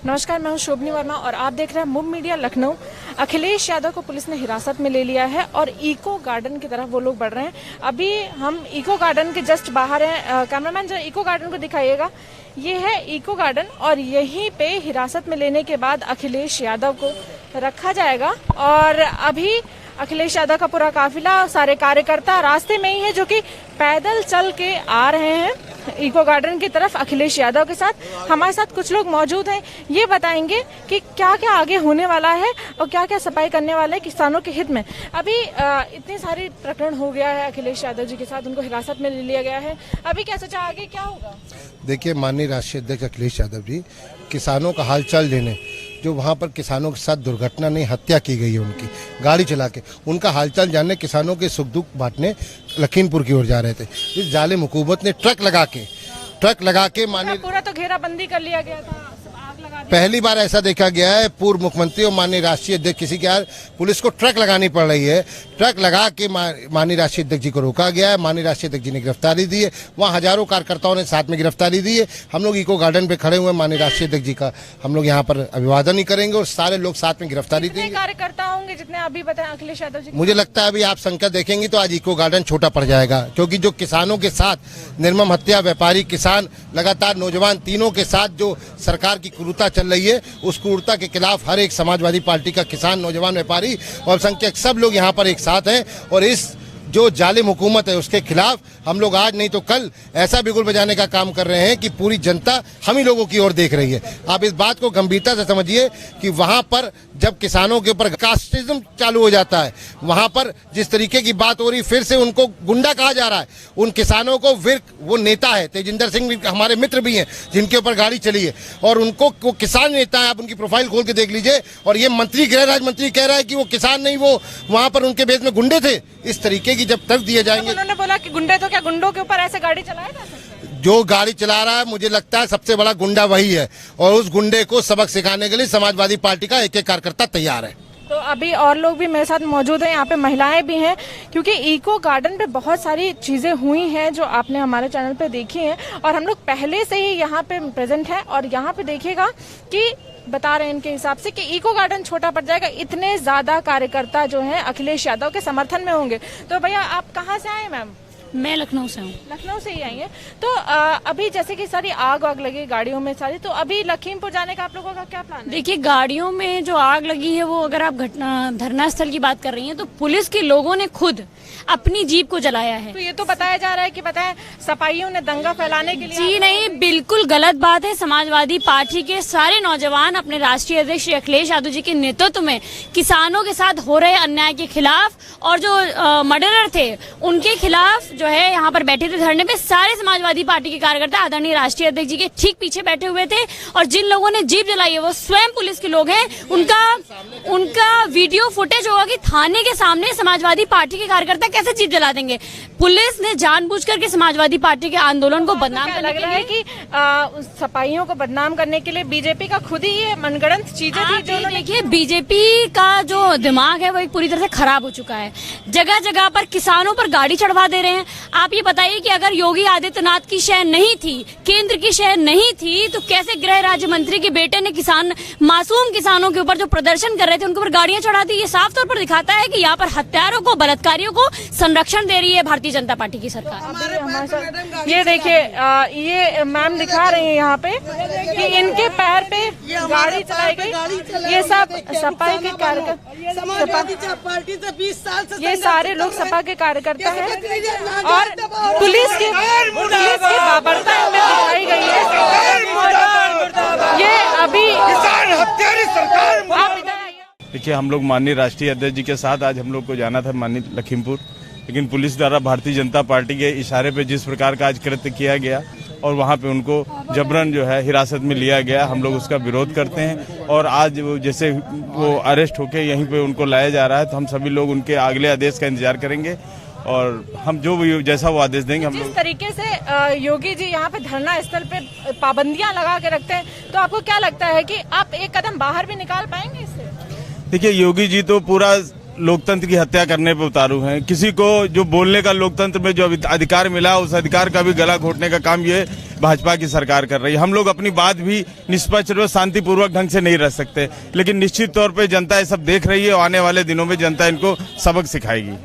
नमस्कार, मैं हूं शोभनी वर्मा और आप देख रहे हैं मुंब मीडिया लखनऊ। अखिलेश यादव को पुलिस ने हिरासत में ले लिया है और इको गार्डन की तरफ वो लोग बढ़ रहे हैं। अभी हम इको गार्डन के जस्ट बाहर हैं। कैमरामैन जो इको गार्डन को दिखाइएगा, ये है इको गार्डन और यहीं पे हिरासत में लेने के बाद अखिलेश यादव को रखा जाएगा। और अभी अखिलेश यादव का पूरा काफिला, सारे कार्यकर्ता रास्ते में ही है जो कि पैदल चल के आ रहे हैं इको गार्डन की तरफ अखिलेश यादव के साथ। हमारे साथ कुछ लोग मौजूद हैं, ये बताएंगे कि क्या क्या आगे होने वाला है और क्या क्या सफाई करने वाला है किसानों के हित में। अभी इतने सारे प्रकरण हो गया है अखिलेश यादव जी के साथ, उनको हिरासत में ले लिया गया है। अभी क्या सोचा आगे क्या होगा? देखिए, माननीय राष्ट्रीय अध्यक्ष अखिलेश यादव जी किसानों का हालचाल लेने, जो वहाँ पर किसानों के साथ दुर्घटना नहीं हत्या की गई है उनकी गाड़ी चला के, उनका हालचाल जानने, किसानों के सुख दुख बांटने लखीमपुर की ओर जा रहे थे। इस जालिम हुकूमत ने ट्रक लगा के माननीय पूरा तो घेराबंदी कर लिया गया था, आग लगा दी। पहली बार ऐसा देखा गया है, पूर्व मुख्यमंत्री और माननीय राष्ट्रीय अध्यक्ष किसी के यार पुलिस को ट्रक लगानी पड़ रही है। ट्रक लगा के माननीय राष्ट्रीय अध्यक्ष जी को रोका गया है। माननीय राष्ट्रीय अध्यक्ष जी ने गिरफ्तारी दी है, वहाँ हजारों कार्यकर्ताओं ने साथ में गिरफ्तारी दी है। हम लोग इको गार्डन पे खड़े हुए हैं, माननीय राष्ट्रीय अध्यक्ष जी का हम लोग यहाँ पर अभिवादन ही करेंगे और सारे लोग साथ में गिरफ्तारी देंगे। कार्यकर्ता होंगे जितने अभी बताए अखिलेश यादव जी? मुझे लगता है अभी आप संख्या देखेंगे तो आज इको गार्डन छोटा पड़ जाएगा, क्योंकि जो किसानों के साथ निर्मम हत्या, व्यापारी, किसान, लगातार नौजवान, तीनों के साथ जो सरकार की क्रूरता चल रही है, उस क्रूरता के खिलाफ हर एक समाजवादी पार्टी का किसान, नौजवान, व्यापारी और अल्पसंख्यक सब लोग यहाँ पर एक साथ हैं। और इस जो जालिम हुकूमत है उसके खिलाफ हम लोग आज नहीं तो कल ऐसा बिगुल बजाने का काम कर रहे हैं कि पूरी जनता हम ही लोगों की ओर देख रही है। आप इस बात को गंभीरता से समझिए कि वहां पर जब किसानों के ऊपर कास्टिज्म चालू हो जाता है, वहां पर जिस तरीके की बात हो रही, फिर से उनको गुंडा कहा जा रहा है, उन किसानों को वो नेता है तेजिंदर सिंह, हमारे मित्र भी हैं जिनके ऊपर गाड़ी चली है और उनको वो किसान नेता है। आप उनकी प्रोफाइल खोल के देख लीजिए। और ये मंत्री, गृह राज्य मंत्री कह रहा है कि वो किसान नहीं, वो वहां पर उनके बेस में गुंडे थे। इस तरीके की जब तर्क दिए जाएंगे, उन्होंने बोला कि गुंडे तो क्या गुंडों के ऊपर ऐसे गाड़ी चलाएगा? जो गाड़ी चला रहा है मुझे लगता है सबसे बड़ा गुंडा वही है और उस गुंडे को सबक सिखाने के लिए समाजवादी पार्टी का एक एक कार्यकर्ता तैयार है। तो अभी और लोग भी मेरे साथ मौजूद हैं, यहाँ पे महिलाएं भी हैं, क्योंकि इको गार्डन पे बहुत सारी चीजें हुई हैं जो आपने हमारे चैनल पे देखी हैं और हम लोग पहले से ही यहाँ पे प्रेजेंट हैं। और यहाँ पे देखिएगा कि बता रहे हैं इनके हिसाब से कि इको गार्डन छोटा पड़ जाएगा, इतने ज्यादा कार्यकर्ता जो हैं अखिलेश यादव के समर्थन में होंगे। तो भैया आप कहाँ से आए मैम? मैं लखनऊ से हूँ। लखनऊ से ही आई है। तो अभी जैसे कि सारी आग लगी गाड़ियों में सारी, तो अभी लखीमपुर जाने का आप लोगों का क्या प्लान है? देखिए, गाड़ियों में जो आग लगी है वो, अगर आप धरना स्थल की बात कर रही हैं, तो पुलिस के लोगों ने खुद अपनी जीप को जलाया है। तो ये तो बताया जा रहा है कि सपाइयों ने दंगा फैलाने के लिए। जी नहीं, बिल्कुल गलत बात है। समाजवादी पार्टी के सारे नौजवान अपने राष्ट्रीय अध्यक्ष श्री अखिलेश यादव जी के नेतृत्व में किसानों के साथ हो रहे अन्याय के खिलाफ और जो मर्डरर थे उनके खिलाफ जो है यहाँ पर बैठे थे धरने पे। सारे समाजवादी पार्टी के कार्यकर्ता आदरणीय राष्ट्रीय अध्यक्ष जी के ठीक पीछे बैठे हुए थे और जिन लोगों ने जीप जलाई है वो स्वयं पुलिस के लोग हैं। उनका वीडियो फुटेज होगा कि थाने के सामने समाजवादी पार्टी के कार्यकर्ता कैसे जीप जला देंगे। पुलिस ने जानबूझकर के समाजवादी पार्टी के आंदोलन को बदनाम करने के लिए, कि सपाइयों को बदनाम करने के लिए बीजेपी का खुद ही ये मनगढ़ंत चीजें थी जो देखिए, बीजेपी का जो दिमाग है वो एक पूरी तरह से खराब हो चुका है। जगह जगह पर किसानों पर गाड़ी चढ़वा दे रहे हैं। आप ये बताइए कि अगर योगी आदित्यनाथ की शय नहीं थी, केंद्र की शय नहीं थी, तो कैसे गृह राज्य मंत्री के बेटे ने मासूम किसानों के ऊपर जो प्रदर्शन कर रहे थे उनके ऊपर गाड़ियां चढ़ा दी? ये साफ तौर पर दिखाता है कि यहाँ पर हत्यारों को, बलात्कारियों को संरक्षण दे रही है भारतीय जनता पार्टी की सरकार। ये देखिए, ये मैम दिखा रही है यहाँ पे कि इनके पैर पे गाड़ी चलाई गई। ये सब सपा के कार्यकर्ता, ये सारे लोग सपा के कार्यकर्ता हैं और पुलिस की बाबरता इनमें दिखाई गई है। ये अभी देखिए, हम लोग माननीय राष्ट्रीय अध्यक्ष जी के साथ आज हम लोग को जाना था माननीय लखीमपुर, लेकिन पुलिस द्वारा भारतीय जनता पार्टी के इशारे पे जिस प्रकार का आज कृत्य किया गया और वहाँ पे उनको जबरन जो है हिरासत में लिया गया, हम लोग उसका विरोध करते हैं। और आज जैसे वो अरेस्ट होके यहीं पे उनको लाया जा रहा है, तो हम सभी लोग उनके अगले आदेश का इंतजार करेंगे और हम जो भी जैसा वो आदेश देंगे। हम जिस तरीके से योगी जी यहाँ पे धरना स्थल पे पाबंदियां लगा के रखते हैं, तो आपको क्या लगता है कि आप एक कदम बाहर भी निकाल पाएंगे इससे? देखिए, योगी जी तो पूरा लोकतंत्र की हत्या करने पर उतारू हैं। किसी को जो बोलने का लोकतंत्र में जो अधिकार मिला, उस अधिकार का भी गला घोटने का काम ये भाजपा की सरकार कर रही है। हम लोग अपनी बात भी निष्पक्ष और शांतिपूर्वक ढंग से नहीं रख सकते, लेकिन निश्चित तौर पे जनता ये सब देख रही है और आने वाले दिनों में जनता इनको सबक सिखाएगी।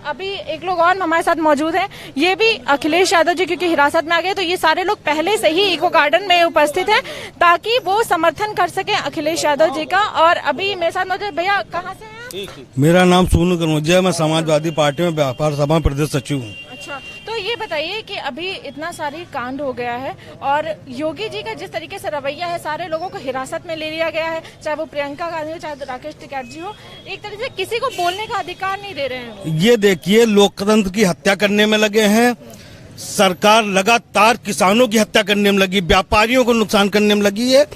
अभी एक लोग और हमारे साथ मौजूद हैं, ये भी अखिलेश यादव जी क्योंकि हिरासत में आ गए, तो ये सारे लोग पहले से ही इको गार्डन में उपस्थित हैं ताकि वो समर्थन कर सके अखिलेश यादव जी का। और अभी मेरे साथ मौजूद भैया, कहाँ से हैं? मेरा नाम सोनू कनौजिया, मैं समाजवादी पार्टी में व्यापार सभा प्रदेश सचिव हूँ। अच्छा, तो ये बताइए कि अभी इतना सारी कांड हो गया है और योगी जी का जिस तरीके से रवैया है, सारे लोगों को हिरासत में ले लिया गया है, चाहे वो प्रियंका गांधी हो, चाहे राकेश टिकैत जी हो, एक तरीके से किसी को बोलने का अधिकार नहीं दे रहे हैं। ये देखिए, लोकतंत्र की हत्या करने में लगे हैं। सरकार लगातार किसानों की हत्या करने में लगी, व्यापारियों को नुकसान करने में लगी है।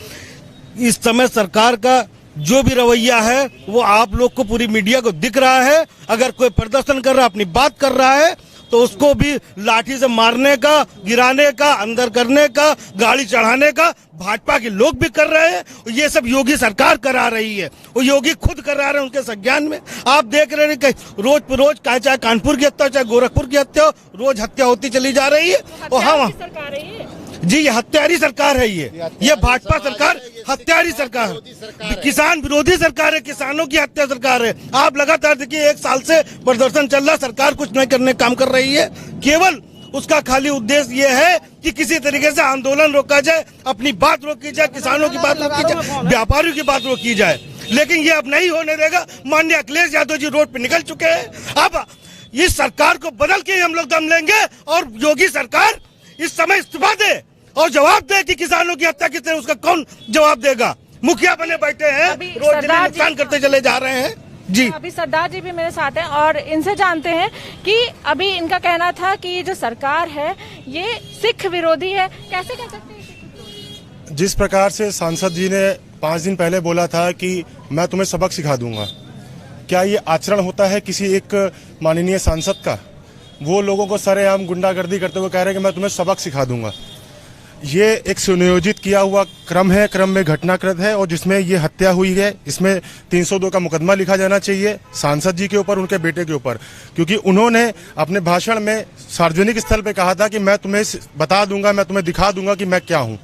इस समय सरकार का जो भी रवैया है वो आप लोग को पूरी मीडिया को दिख रहा है। अगर कोई प्रदर्शन कर रहा है, अपनी बात कर रहा है, तो उसको भी लाठी से मारने का, गिराने का, अंदर करने का, गाड़ी चढ़ाने का भाजपा के लोग भी कर रहे हैं। ये सब योगी सरकार करा रही है, वो योगी खुद करा रहे हैं उनके संज्ञान में। आप देख रहे हैं कि रोज चाहे कानपुर की हत्या हो, चाहे गोरखपुर की हत्या हो, रोज हत्या होती चली जा रही है। और हाँ जी, ये हत्यारी सरकार है, ये भाजपा सरकार हत्यारी सरकार है, किसान विरोधी सरकार है, किसानों की हत्या सरकार है। आप लगातार देखिए, 1 साल से प्रदर्शन चल रहा, सरकार कुछ नहीं करने का काम कर रही है। केवल उसका खाली उद्देश्य ये है कि किसी तरीके से आंदोलन रोका जाए, अपनी बात रोकी जाए, किसानों की बात रोकी जाए, व्यापारियों की बात रोकी जाए। लेकिन ये अब नहीं होने देगा। माननीय अखिलेश यादव जी रोड पे निकल चुके हैं। अब इस सरकार को बदल के हम लोग दम लेंगे और योगी सरकार इस समय इस्तीफा दे और जवाब दे कि किसानों की हत्या किसने, उसका कौन जवाब देगा। मुखिया बने बैठे हैं, रोज नुकसान करते चले जा रहे हैं जी। अभी सरदार जी भी मेरे साथ हैं और इनसे जानते हैं कि अभी इनका कहना था कि ये जो सरकार है ये सिख विरोधी है। कैसे कह सकते हैं? जिस प्रकार से सांसद जी ने 5 दिन पहले बोला था कि मैं तुम्हें सबक सिखा दूंगा, क्या ये आचरण होता है किसी एक माननीय सांसद का? वो लोगों को सरेआम गुंडागर्दी करते हुए कह रहे हैं कि मैं तुम्हें सबक सिखा दूंगा। ये एक सुनियोजित किया हुआ क्रम है, क्रम में घटनाक्रम है और जिसमें ये हत्या हुई है। इसमें 302 का मुकदमा लिखा जाना चाहिए सांसद जी के ऊपर, उनके बेटे के ऊपर, क्योंकि उन्होंने अपने भाषण में सार्वजनिक स्थल पे कहा था कि मैं तुम्हें बता दूंगा, मैं तुम्हें दिखा दूंगा कि मैं क्या हूँ।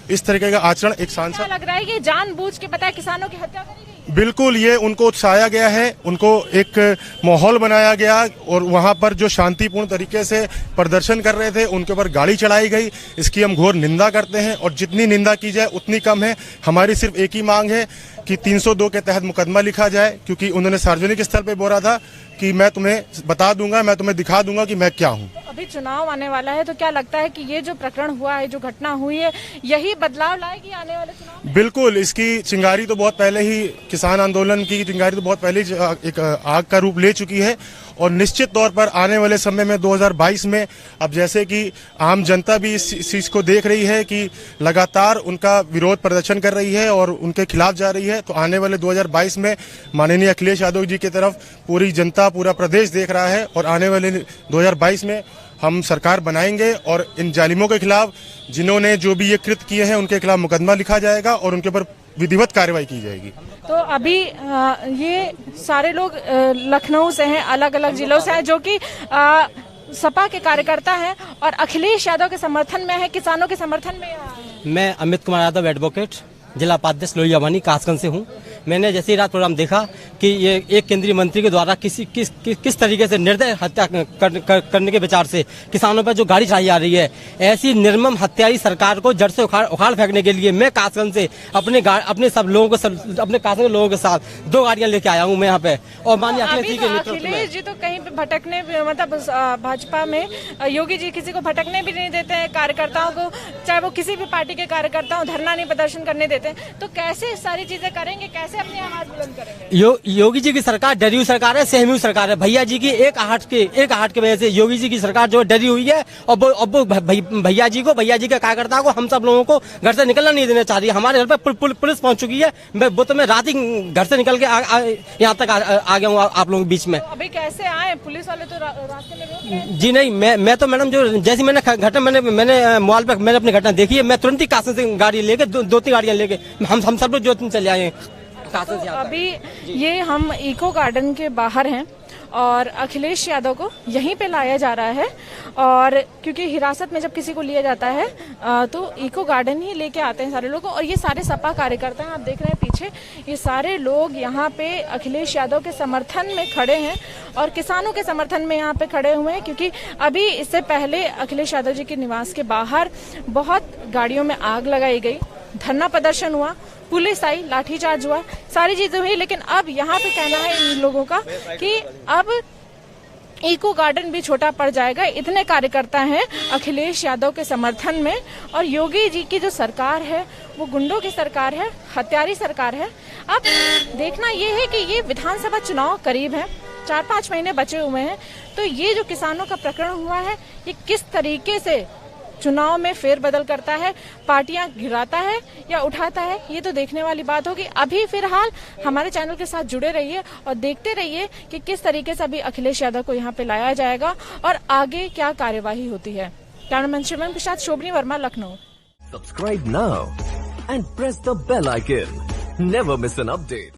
इस तरीके का आचरण एक सांसद, लग रहा है कि जानबूझ के पता है किसानों की हत्या करी गई। बिल्कुल, ये उनको उत्साया गया है, उनको एक माहौल बनाया गया और वहां पर जो शांतिपूर्ण तरीके से प्रदर्शन कर रहे थे उनके ऊपर गाड़ी चढ़ाई गई। इसकी हम घोर निंदा करते हैं और जितनी निंदा की जाए उतनी कम है। हमारी सिर्फ एक ही मांग है कि 302 के तहत मुकदमा लिखा जाए, क्योंकि उन्होंने सार्वजनिक स्थल पे बोला था कि मैं तुम्हें बता दूंगा, मैं तुम्हें दिखा दूंगा कि मैं क्या हूँ। अभी चुनाव आने वाला है, तो क्या लगता है कि ये जो प्रकरण हुआ है, जो घटना हुई है, यही बदलाव लाएगी आने वाले चुनाव में? बिल्कुल, इसकी चिंगारी तो बहुत पहले ही, किसान आंदोलन की चिंगारी तो बहुत पहले ही एक आग का रूप ले चुकी है और निश्चित तौर पर आने वाले समय में 2022 में, अब जैसे कि आम जनता भी इस चीज को देख रही है कि लगातार उनका विरोध प्रदर्शन कर रही है और उनके खिलाफ जा रही है, तो आने वाले 2022 में माननीय अखिलेश यादव जी की तरफ पूरी जनता, पूरा प्रदेश देख रहा है और आने वाले 2022 में हम सरकार बनाएंगे और इन जालिमों के खिलाफ, जिन्होंने जो भी ये कृत्य किए हैं, उनके खिलाफ मुकदमा लिखा जाएगा और उनके ऊपर विधिवत कार्रवाई की जाएगी। तो अभी ये सारे लोग लखनऊ से हैं, अलग अलग जिलों से हैं, जो कि सपा के कार्यकर्ता हैं और अखिलेश यादव के समर्थन में है, किसानों के समर्थन में है। मैं अमित कुमार यादव, एडवोकेट, जिला उपाध्यक्ष लोहिया वानी कासगंज से हूँ। मैंने जैसे ही रात प्रोग्राम देखा कि ये एक केंद्रीय मंत्री के द्वारा किस तरीके से निर्दय हत्या करने के विचार से किसानों पर जो गाड़ी चलाई जा रही है, ऐसी निर्मम हत्यारी सरकार को जड़ से उखाड़ फेंकने के लिए मैं कासगंज से अपने सब लोगों को, अपने कासगंज के लोगों के साथ 2 गाड़ियां लेके आया हूँ मैं यहाँ पे। और माननीय अखिलेश जी के नेतृत्व में, अखिलेश जी तो कहीं पे भटकने, मतलब भाजपा में योगी जी किसी को भटकने भी नहीं देते हैं, कार्यकर्ताओं को, चाहे वो किसी भी पार्टी के कार्यकर्ताओं, धरना नहीं प्रदर्शन करने देते। तो कैसे सारी चीजें करेंगे, कैसे अपनी आवाज बुलंद करेंगे? योगी जी की सरकार डरी हुई सरकार है, सहमी हुई सरकार है। भैया जी की एक आहट के वजह से योगी जी की सरकार जो डरी हुई है और वो भैया जी के कार्यकर्ताओं को, हम सब लोगों को घर से निकलना नहीं देना चाह रही है। हमारे घर पे पुलिस पहुंच चुकी है। मैं रात ही घर से निकल के यहाँ तक आ गया हूँ आप लोगों के बीच में। तो अभी कैसे आए? पुलिस वाले तो रास्ते में रोक रहे? जी नहीं, मैं तो मैडम, जो जैसी मैंने घटना मैंने मोबाइल पे मैंने अपनी घटना देखी है, मैं तुरंत ही कासगंज से गाड़ी लेके 2-3 गाड़ियां लेके हम सब लोग जो चले आए। कासन से आता है। अभी ये हम इको गार्डन के बाहर हैं और अखिलेश यादव को यहीं पे लाया जा रहा है और क्योंकि हिरासत में जब किसी को लिया जाता है तो इको गार्डन ही लेके आते हैं सारे लोग और ये सारे सपा कार्यकर्ता हैं, आप देख रहे हैं पीछे ये सारे लोग यहाँ पे अखिलेश यादव के समर्थन में खड़े हैं और किसानों के समर्थन में यहाँ पे खड़े हुए हैं क्योंकि अभी इससे पहले अखिलेश यादव जी के निवास के बाहर बहुत गाड़ियों में आग लगाई गई, धरना प्रदर्शन हुआ, पुलिस आई, लाठीचार्ज हुआ, सारी चीजें हुई। लेकिन अब यहाँ पे कहना है इन लोगों का कि अब इको गार्डन भी छोटा पड़ जाएगा। इतने कार्यकर्ता हैं अखिलेश यादव के समर्थन में और योगी जी की जो सरकार है वो गुंडों की सरकार है, हत्यारी सरकार है। अब देखना ये है कि ये विधानसभा चुनाव करीब है, 4-5 महीने बचे हुए हैं, तो ये जो किसानों का प्रकरण हुआ है ये किस तरीके से चुनाव में फेरबदल करता है, पार्टियां गिराता है या उठाता है, ये तो देखने वाली बात होगी। अभी फिलहाल हमारे चैनल के साथ जुड़े रहिए और देखते रहिए कि किस तरीके से अभी अखिलेश यादव को यहाँ पे लाया जाएगा और आगे क्या कार्यवाही होती है। कैमरामैन शिवम के साथ शोभनी Verma, Lucknow. Subscribe now and press the bell icon. Never miss an update.